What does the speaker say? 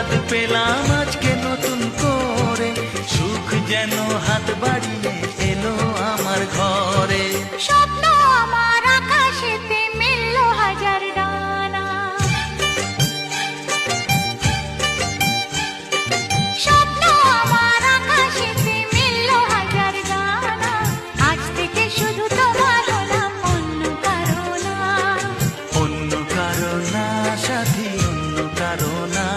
স্বাদ পেলাম আজকে নতুন করে, সুখ যেন হাত বাড়িয়ে এলো আমার ঘরে। স্বপ্ন আমার আকাশেতে মিলল হাজার ডানা, স্বপ্ন আমার আকাশেতে মিলল হাজার ডানা। আজ থেকে শুধু তোমার হলাম, অন্য কারো না। অন্য কারো না সাথী, অন্য কারো না।